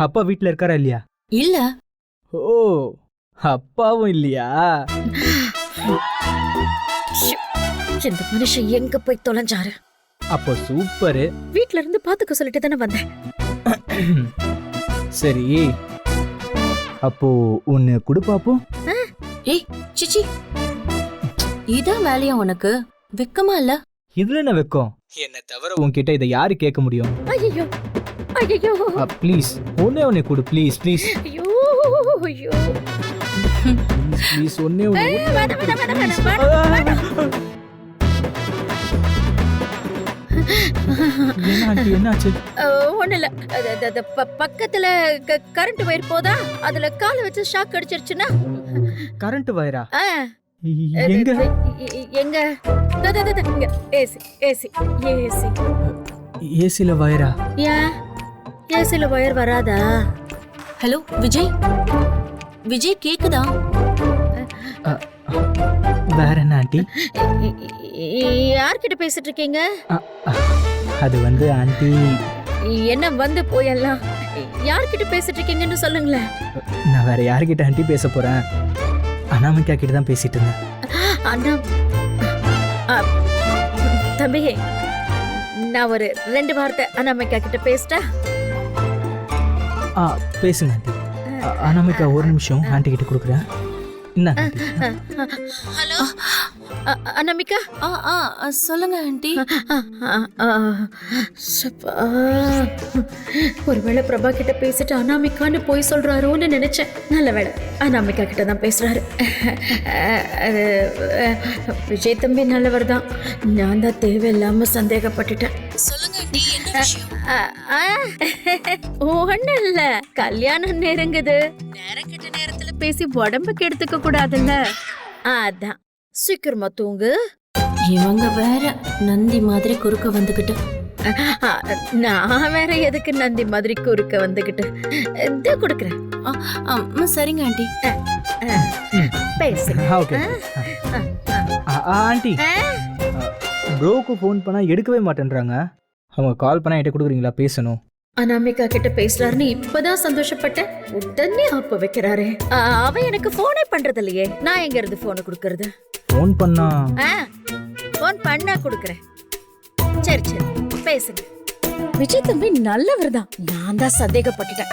அப்பா வீட்ல இருக்காரா இல்லையா? இல்ல. ஓ, அப்பாவும் இல்லையா? ஷ், இந்த மனுஷன் எங்க போய் தொலைஞ்சாரு? அப்போ சூப்பரு. வீட்ல இருந்து பாத்துக்க சொல்லிட்டு தானே வந்தேன். சரி, அப்போ ஒன்னு குடு பாப்போம். ஏய் சிச்சி, இதான் வேலையா உனக்கு? வெக்கமா இல்ல? இதுல என்ன வெக்கம்? என்ன தவிர உன்கிட்ட இதை யாரு கேட்க முடியும்? ஐயோ ஐயோ ப்ளீஸ் ஒன்னே குடு, ப்ளீஸ் ப்ளீஸ் ஐயோ ஐயோ. ப்ளீஸ் ஒன்னே ஒன்னு. வேணாம், வேணாம், வேணாம், வேணாம். என்னாச்சு? ஒண்ணு இல்ல. பக்கத்துல கரண்ட் வயர் போதா, அதுல கால வச்சு ஷாக் அடிச்சிருச்சுன்னா. கரண்ட் வயரா? ஆ, எங்க? எங்க? இங்க. AC AC AC. ஏசில வயரா? ஏன் ஏசில வயர் வராதா? ஹலோ விஜய், விஜய் கேக்குதா? வேற என்ன ஆண்டி? யார்கிட்ட பேசிட்டு இருக்கீங்க? அது வந்து ஆண்டி. என்ன வந்து போயெல்லாம் யார்கிட்ட பேசிட்டு இருக்கீங்கன்னு சொல்லுங்களேன். நான் வேற யார்கிட்ட ஆண்டி பேச போறேன்? அனாமிகா கிட்ட தான் பேசிட்டு இருந்தேன். அண்ணா, தம்பி, நான் ஒரு 2 வார்த்தை அனாமிகா கிட்ட பேசிட்டா? பேசுங்க ஆண்டி. அனாமிகா ஒரு நிமிஷம் ஆண்டி கிட்ட கொடுக்குறேன். ஹலோ அனாமிகா. சொல்லுங்க ஆண்டி. ஒருவேளை பிரபா கிட்ட பேசிட்டு அனாமிகான்னு போய் சொல்றாரோன்னு நினைச்சேன். நல்ல வேளை அனாமிகா கிட்ட தான் பேசுறாரு. அது விஜய் தம்பி நல்லவர் தான். நான் தான் தேவையில்லாம சந்தேகப்பட்டுட்டேன். சொல்லுங்க ஆண்டி, என்ன விஷயம்? ஒண்ணும் இல்ல, கல்யாணம் நெருங்குது. நேரம் கெட்ட நேரத்துல பேசி உடம்புக்கு எடுத்துக்க கூடாதுல்ல, அதான். சீக்கிரமா தூங்கு. இவங்க வேற நந்தி மாதிரி குறுக்க வந்துகிட்டு. நான் வேற எதுக்கு நந்தி மாதிரி குறுக்க வந்துகிட்டு? இத கொடுக்குறேன். சரிங்க ஆண்டி. பேசுங்க. Okay aunty. ப்ரோக்கு ஃபோன் பண்ணா எடுக்கவே மாட்டேன்றாங்க. அவங்க கால் பண்ணா என்கிட்ட கொடுக்குறீங்களா? பேசணும். அனாமிகா கிட்ட பேசுறாருன்னு இப்பதான் சந்தோஷப்பட்டேன். உடனே ஆப்ப வைக்கிறாரே. அவ எனக்கு போனே பண்றது இல்லையே. நான் எங்க இருந்து போனை கொடுக்கறது? ஃபோன் பண்ணா போன் பண்ணா கொடுக்கறேன். சரி சரி பேசுங்க. விஜய் தம்பி நல்லவர் தான். நான் தான் சந்தேகப்பட்டுட்டேன்.